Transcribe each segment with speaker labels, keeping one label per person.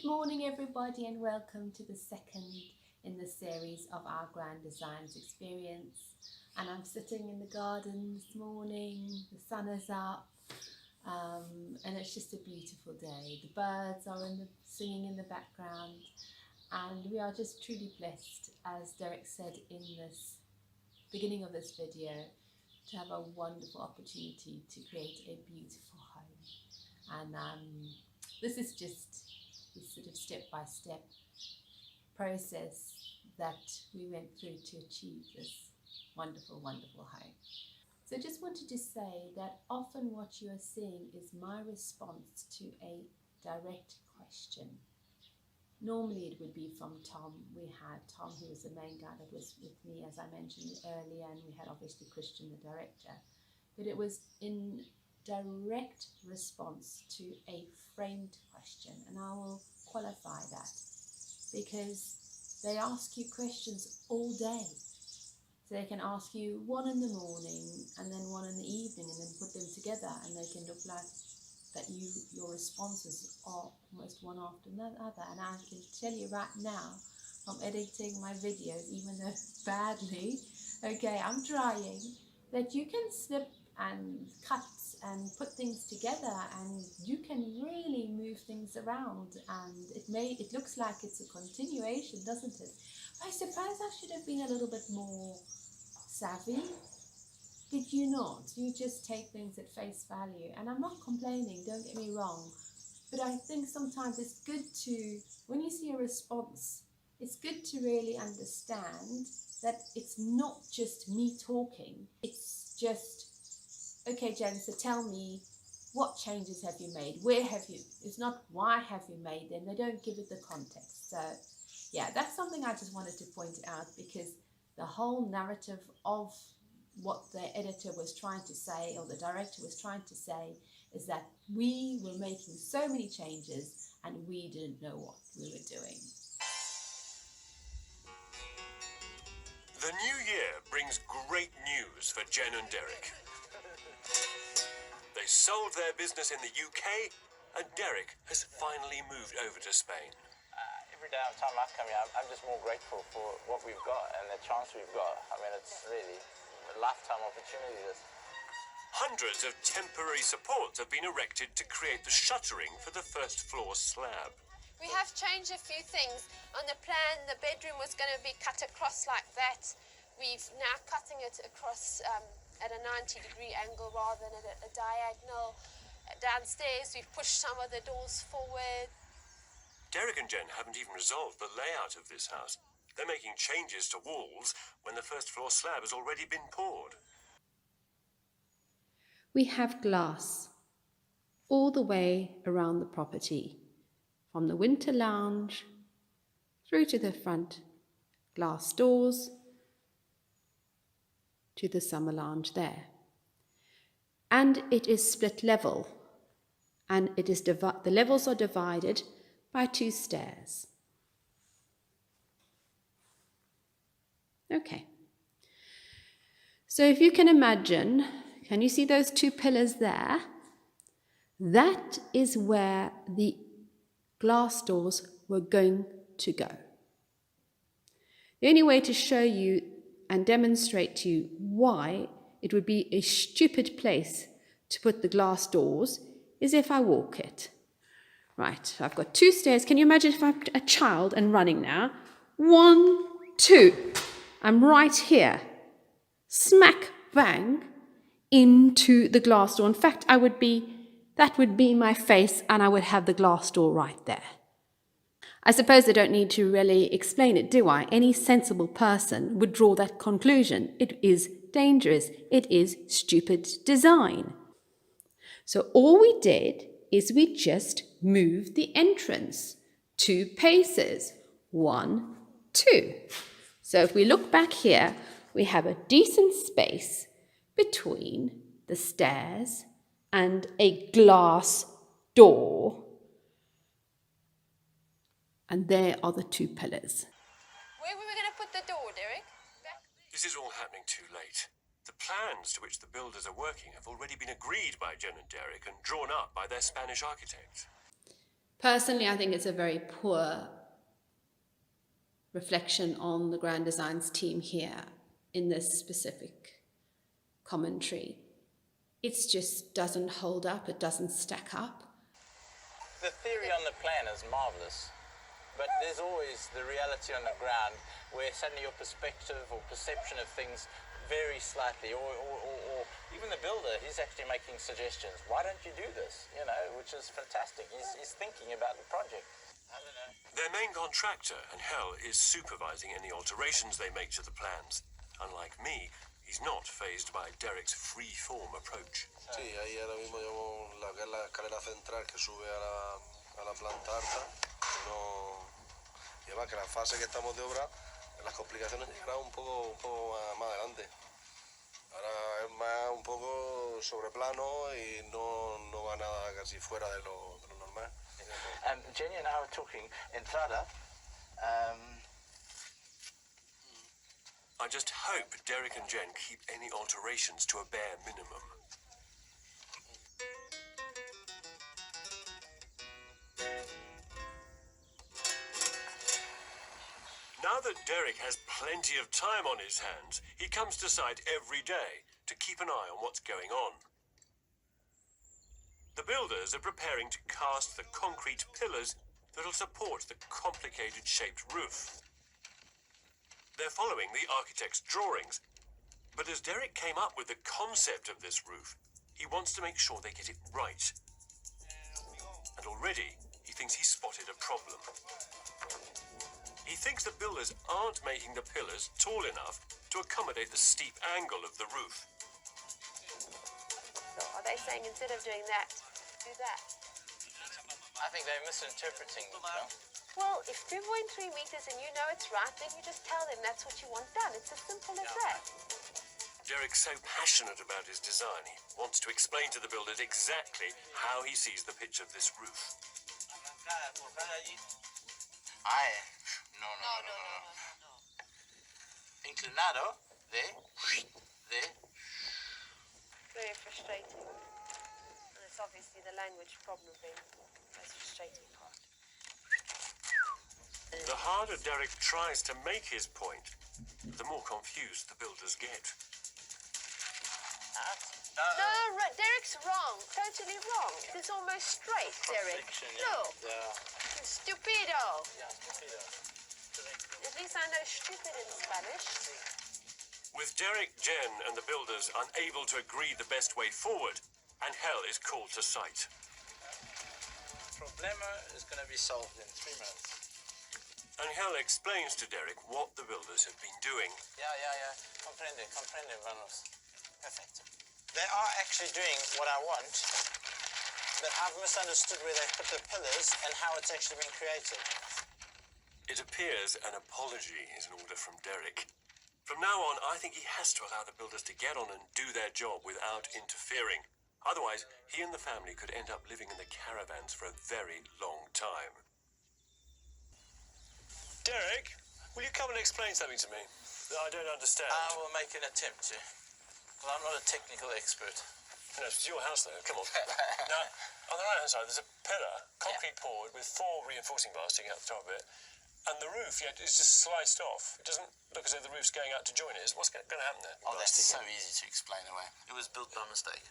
Speaker 1: morning everybody, and welcome to the second in the series of our Grand Designs experience. And I'm sitting in the garden this morning, the sun is up, and it's just a beautiful day. The birds are singing in the background, and we are just truly blessed, as Derek said in this beginning of this video, to have a wonderful opportunity to create a beautiful home. And this is just this sort of step-by-step process that we went through to achieve this wonderful, wonderful home. So I just wanted to say that often what you are seeing is my response to a direct question. Normally it would be from Tom. We had Tom, who was the main guy that was with me, as I mentioned earlier, and we had obviously Christian, the director. But it was in direct response to a framed question, and I will qualify that because they ask you questions all day. So they can ask you one in the morning and then one in the evening, and then put them together, and they can look like that your responses are almost one after another. And I can tell you right now, from editing my videos, even though badly, okay, I'm trying, that you can snip and cut and put things together, and you can really move things around, and it looks like it's a continuation, doesn't it? I suppose I should have been a little bit more savvy. Did you not? You just take things at face value, and I'm not complaining, don't get me wrong, but I think sometimes it's good to, when you see a response, it's good to really understand that it's not just me talking, it's just, okay, Jen, so tell me, what changes have you made? Where have you? It's not why have you made them. They don't give it the context. So, yeah, that's something I just wanted to point out, because the whole narrative of what the editor was trying to say, or the director was trying to say, is that we were making so many changes and we didn't know what we were doing.
Speaker 2: The new year brings great news for Jen and Derek. They sold their business in the UK, and Derek has finally moved over to Spain.
Speaker 3: Every day time I've come here, I'm just more grateful for what we've got and the chance we've got. I mean, it's really a lifetime opportunity. This.
Speaker 2: Hundreds of temporary supports have been erected to create the shuttering for the first floor slab.
Speaker 4: We have changed a few things. On the plan, the bedroom was going to be cut across like that. We've now cutting it across at a 90-degree angle rather than at a diagonal. Downstairs, we've pushed some of the doors forward.
Speaker 2: Derek and Jen haven't even resolved the layout of this house. They're making changes to walls when the first floor slab has already been poured.
Speaker 1: We have glass all the way around the property, from the winter lounge through to the front glass doors to the summer lounge there. And it is split level, and it is the levels are divided by 2 stairs. Okay. So if you can imagine, can you see those 2 pillars there? That is where the glass doors were going to go. The only way to show you and demonstrate to you why it would be a stupid place to put the glass doors is if I walk it. Right, I've got 2 stairs. Can you imagine if I put a child and running now? 1, 2. I'm right here. Smack bang into the glass door. In fact, that would be my face, and I would have the glass door right there. I suppose I don't need to really explain it, do I? Any sensible person would draw that conclusion. It is dangerous. It is stupid design. So all we did is we just moved the entrance 2 paces. 1, 2. So if we look back here, we have a decent space between the stairs and a glass door. And there are the 2 pillars.
Speaker 4: Where were we going to put the door, Derek?
Speaker 2: This is all happening too late. The plans to which the builders are working have already been agreed by Jen and Derek and drawn up by their Spanish architect.
Speaker 1: Personally, I think it's a very poor reflection on the Grand Designs team here in this specific commentary. It just doesn't hold up, it doesn't stack up.
Speaker 3: The theory on the plan is marvelous, but there's always the reality on the ground where suddenly your perspective or perception of things varies slightly, or even the builder, he's actually making suggestions. Why don't you do this? You know, which is fantastic. He's thinking about the project. I don't know.
Speaker 2: Their main contractor, and Hell, is supervising any alterations they make to the plans. Unlike me, he's not fazed by Derek's free-form approach.
Speaker 5: Sí, ahí ahora mismo llevamos la que es la escalera central que sube a la planta alta. Y además que la fase que estamos de obra, las complicaciones llegarán un poco más adelante. Ahora es más un poco sobre plano y no va nada casi fuera de lo normal.
Speaker 3: Jenny and I were talking, entrada.
Speaker 2: I just hope Derek and Jen keep any alterations to a bare minimum. Now that Derek has plenty of time on his hands, he comes to site every day to keep an eye on what's going on. The builders are preparing to cast the concrete pillars that'll support the complicated shaped roof. They're following the architect's drawings, but as Derek came up with the concept of this roof, he wants to make sure they get it right. And already, he thinks he's spotted a problem. He thinks the builders aren't making the pillars tall enough to accommodate the steep angle of the roof.
Speaker 4: So are they saying instead of doing that, do that?
Speaker 3: I think they're misinterpreting. You know?
Speaker 4: Well, if 2.3 meters and you know it's right, then you just tell them that's what you want done. It's as simple as that.
Speaker 2: Derek's so passionate about his design, he wants to explain to the builders exactly how he sees the pitch of this roof.
Speaker 3: No. Inclinado, there.
Speaker 4: Very frustrating. And it's obviously the language problem being the most frustrating part.
Speaker 2: The harder Derek tries to make his point, the more confused the builders get.
Speaker 4: No, Derek's wrong. Totally wrong. It is almost straight, Derek. Look.
Speaker 3: Yeah.
Speaker 4: Stupido.
Speaker 3: Yeah, stupido.
Speaker 4: At least I know stupid in Spanish.
Speaker 2: With Derek, Jen, and the builders unable to agree the best way forward, and Hell is called to site.
Speaker 3: Problema is going to be solved in 3 minutes.
Speaker 2: Angel explains to Derek what the builders have been doing.
Speaker 3: Yeah. Comprende, vamos. Perfecto. They are actually doing what I want, but I've misunderstood where they put the pillars and how it's actually been created.
Speaker 2: It appears an apology is in order from Derek. From now on, I think he has to allow the builders to get on and do their job without interfering. Otherwise, he and the family could end up living in the caravans for a very long time. Derek, will you come and explain something to me that I don't understand?
Speaker 3: I will make an attempt to. Well, I'm not a technical expert.
Speaker 2: No, it's your house, though. Come on. Now, on the right-hand side, there's a pillar, concrete poured, with 4 reinforcing bars sticking out the top of it. And the roof, is just sliced off. It doesn't look as though the roof's going out to join it. What's going to happen there?
Speaker 3: Oh, that's so easy to explain away. It was built by mistake.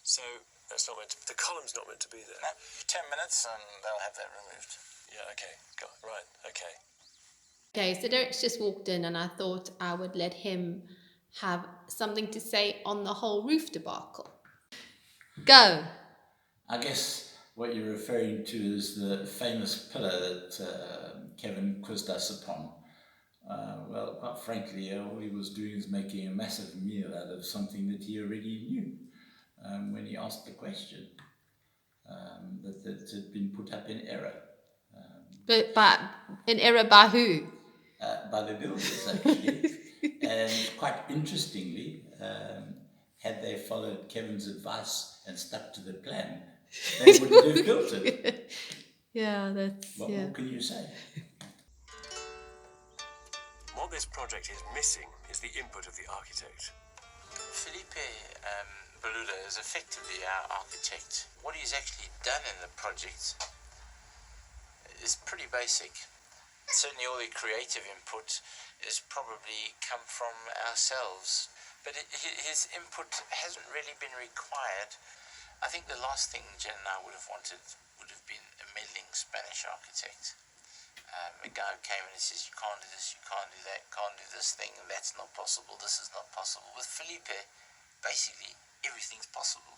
Speaker 2: So, that's not meant to... The column's not meant to be there.
Speaker 3: No, 10 minutes and they'll have that removed.
Speaker 2: Yeah, okay. Right, okay.
Speaker 1: Okay, so Derek's just walked in and I thought I would let him have something to say on the whole roof debacle. Go.
Speaker 6: I guess what you're referring to is the famous pillar that Kevin quizzed us upon. Well, quite frankly, all he was doing is making a massive meal out of something that he already knew when he asked the question that had been put up in error.
Speaker 1: But in error by who?
Speaker 6: By the builders, actually. And quite interestingly, had they followed Kevin's advice and stuck to the plan, they wouldn't have built it.
Speaker 1: Yeah, that's...
Speaker 6: What more can you say?
Speaker 2: What this project is missing is the input of the architect.
Speaker 3: Felipe Beluda is effectively our architect. What he's actually done in the project is pretty basic. Certainly all the creative input has probably come from ourselves, but his input hasn't really been required. I think the last thing Jen and I would have wanted would have been a meddling Spanish architect. A guy who came in and says, you can't do this, you can't do that, can't do this thing, and that's not possible, this is not possible. With Felipe, basically, everything's possible.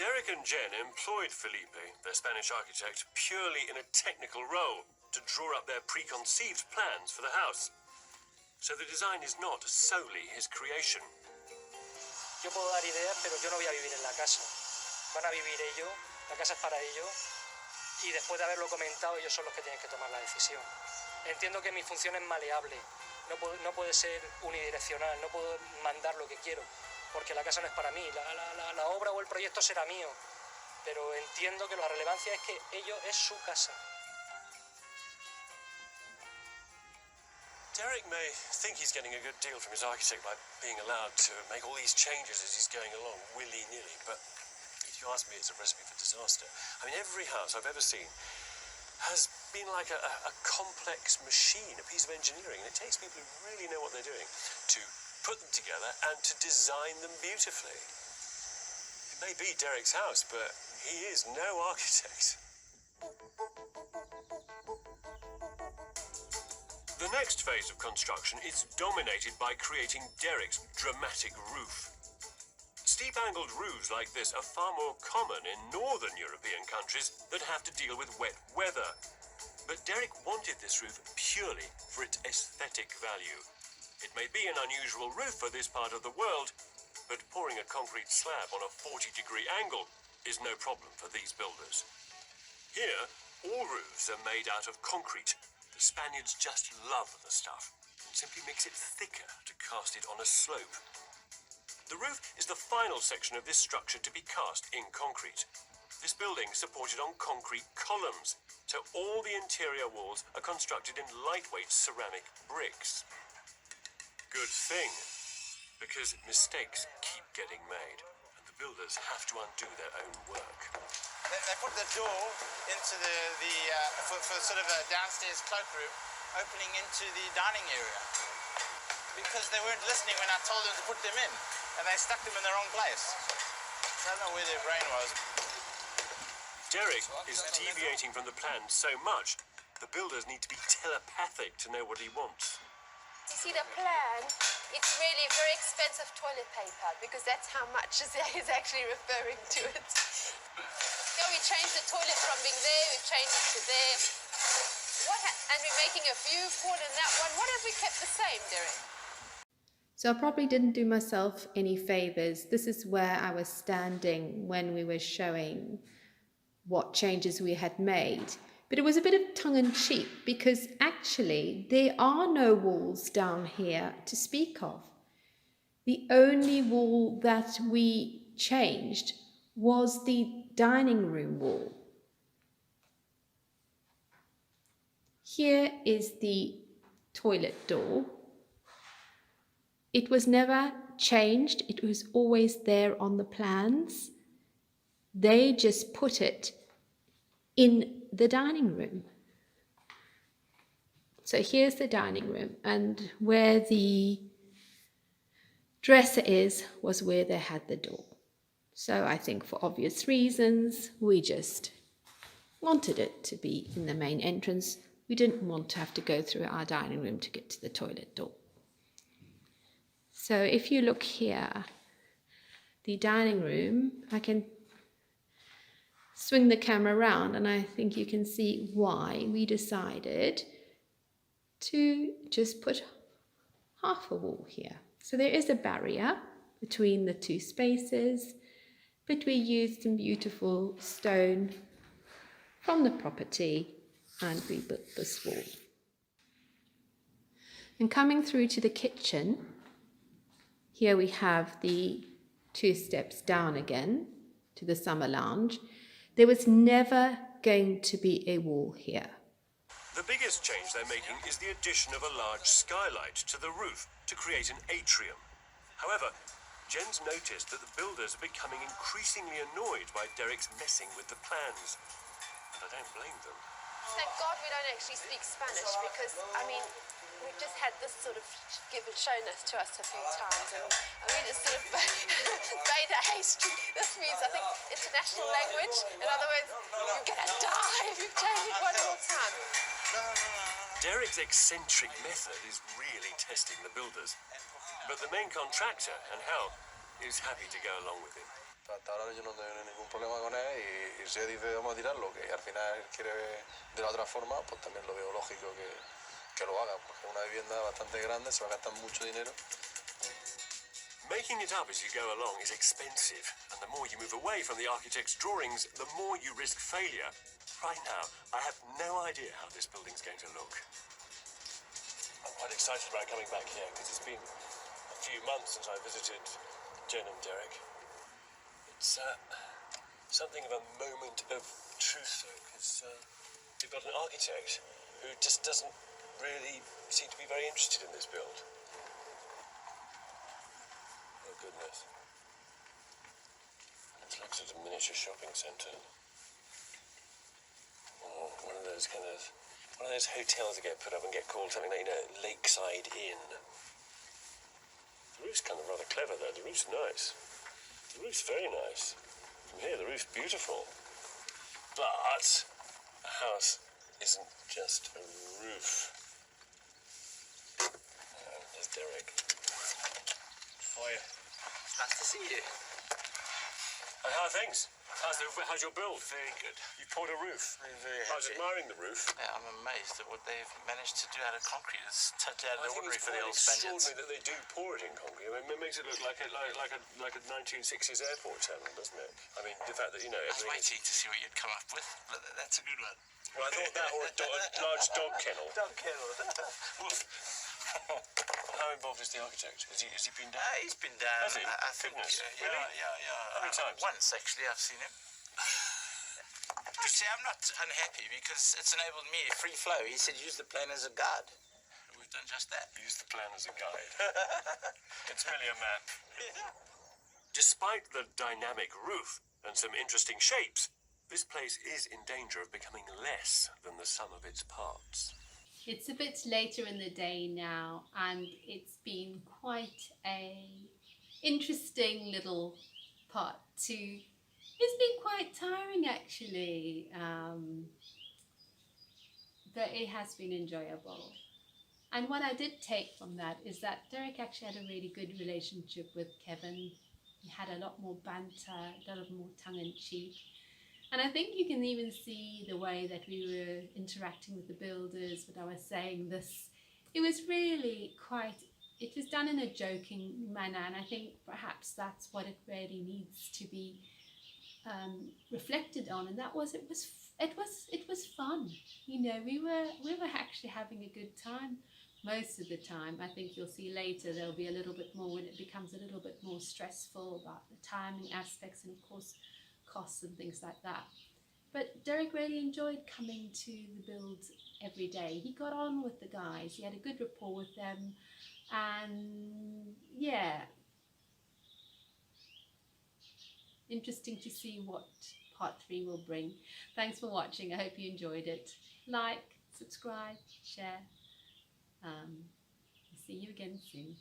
Speaker 2: Derek and Jen employed Felipe, their Spanish architect, purely in a technical role to draw up their preconceived plans for the house. So the design is not solely his creation.
Speaker 7: Yo puedo dar ideas, pero yo no voy a vivir en la casa. Van a vivir ellos, la casa es para ellos, y después de haberlo comentado, ellos son los que tienen que tomar la decisión. Entiendo que mi función es maleable, no puede ser unidireccional, no puedo mandar lo que quiero, porque la casa no es para mí, la obra o el proyecto será mío, pero entiendo que la relevancia es que ellos es su casa.
Speaker 2: Derek may think he's getting a good deal from his architect by being allowed to make all these changes as he's going along willy-nilly, but if you ask me, it's a recipe for disaster. I mean, every house I've ever seen has been like a complex machine, a piece of engineering, and it takes people who really know what they're doing to put them together and to design them beautifully. It may be Derek's house, but he is no architect. The next phase of construction is dominated by creating Derek's dramatic roof. Steep-angled roofs like this are far more common in northern European countries that have to deal with wet weather. But Derek wanted this roof purely for its aesthetic value. It may be an unusual roof for this part of the world, but pouring a concrete slab on a 40-degree angle is no problem for these builders. Here, all roofs are made out of concrete. The Spaniards just love the stuff and simply makes it thicker to cast it on a slope. The roof is the final section of this structure to be cast in concrete. This building is supported on concrete columns, so all the interior walls are constructed in lightweight ceramic bricks. Good thing, because mistakes keep getting made, and the builders have to undo their own work.
Speaker 3: They put the door into for sort of a downstairs cloakroom, opening into the dining area, because they weren't listening when I told them to put them in, and they stuck them in the wrong place. So I don't know where their brain was.
Speaker 2: Derek is deviating from the plan so much, the builders need to be telepathic to know what he wants.
Speaker 4: You see the plan, it's really very expensive toilet paper because that's how much is actually referring to it. So we changed the toilet from being there, we changed it to there. And we're making a view for it in that one. What have we kept the same, Derek?
Speaker 1: So I probably didn't do myself any favors. This is where I was standing when we were showing what changes we had made. But it was a bit of tongue-in-cheek because actually there are no walls down here to speak of. The only wall that we changed was the dining room wall. Here is the toilet door. It was never changed. It was always there on the plans. They just put it in the dining room. So here's the dining room, and where the dresser is was where they had the door. So I think for obvious reasons, we just wanted it to be in the main entrance. We didn't want to have to go through our dining room to get to the toilet door. So if you look here, the dining room, I can swing the camera around and I think you can see why we decided to just put half a wall here. So there is a barrier between the two spaces, but we used some beautiful stone from the property and we built this wall. And coming through to the kitchen, here we have the 2 steps down again to the summer lounge. There was never going to be a wall here.
Speaker 2: The biggest change they're making is the addition of a large skylight to the roof to create an atrium. However, Jen's noticed that the builders are becoming increasingly annoyed by Derek's messing with the plans. And I don't blame them.
Speaker 4: Thank God we don't actually speak Spanish because, I mean, we've just had this sort of shown us to us a few times, and I mean, it's sort of beta history. This means, I think, international language. In other words, you're gonna die if you change it one more time.
Speaker 2: Derek's eccentric method is really testing the builders, but the main contractor, and Hal, is happy to go along with him.
Speaker 5: Hasta ahora yo no tengo ningún problema con él y si él dice vamos a tirarlo, que al final él quiere de la otra forma, pues también lo veo lógico que lo haga, porque es una vivienda bastante grande, se va a gastar mucho dinero.
Speaker 2: Making it up as you go along is expensive, and the more you move away from the architect's drawings, the more you risk failure. Right now, I have no idea how this building's going to look. I'm quite excited about coming back here, because it's been a few months since I visited Jen and Derek. It's something of a moment of truth, though, because you've got an architect who just doesn't really seem to be very interested in this build. Oh, goodness. It looks like a miniature shopping centre. Oh, one of those hotels that get put up and get called something like, Lakeside Inn. The roof's kind of rather clever, though. The roof's nice. The roof's very nice. From here, the roof's beautiful. But a house isn't just a roof. There's Derek. Hiya.
Speaker 3: It's nice to see you.
Speaker 2: And how are things? How's your build?
Speaker 3: Very good.
Speaker 2: You poured a roof.
Speaker 3: Very
Speaker 2: I was
Speaker 3: happy.
Speaker 2: admiring the roof.
Speaker 3: Yeah, I'm amazed at what they've managed to do out of concrete. It's totally out of the
Speaker 2: I think
Speaker 3: ordinary
Speaker 2: it's
Speaker 3: for the
Speaker 2: quite
Speaker 3: old Spaniards.
Speaker 2: extraordinary that they do pour it in concrete. I mean, it makes it look like a 1960s airport terminal, doesn't it? I mean, the fact that,
Speaker 3: I was
Speaker 2: everything is...
Speaker 3: waiting to see what you'd come up with. But that's a good one.
Speaker 2: Well, I thought that or a large dog kennel.
Speaker 3: Dog kennel.
Speaker 2: How involved is the architect? Has he been down?
Speaker 3: He's been down.
Speaker 2: Has he?
Speaker 3: I think.
Speaker 2: Goodness.
Speaker 3: Yeah.
Speaker 2: Really? How many times?
Speaker 3: Once, actually, I've seen him. You see, I'm not unhappy because it's enabled me a free flow. He said use the plan as a guide. We've done just that.
Speaker 2: Use the plan as a guide. It's merely a map. Despite the dynamic roof and some interesting shapes, this place is in danger of becoming less than the sum of its parts.
Speaker 1: It's a bit later in the day now, and it's been quite a interesting little part to... It's been quite tiring, actually, but it has been enjoyable. And what I did take from that is that Derek actually had a really good relationship with Kevin. He had a lot more banter, a lot more tongue-in-cheek. And I think you can even see the way that we were interacting with the builders, what I was saying, it was really quite, it was done in a joking manner, and I think perhaps that's what it really needs to be reflected on, and that was it was fun. We were actually having a good time most of the time. I think you'll see later there'll be a little bit more when it becomes a little bit more stressful about the timing aspects and of course costs and things like that. But Derek really enjoyed coming to the build every day. He got on with the guys, he had a good rapport with them, and yeah, interesting to see what part 3 will bring. Thanks for watching. I hope you enjoyed it. Like, subscribe, share. See you again soon.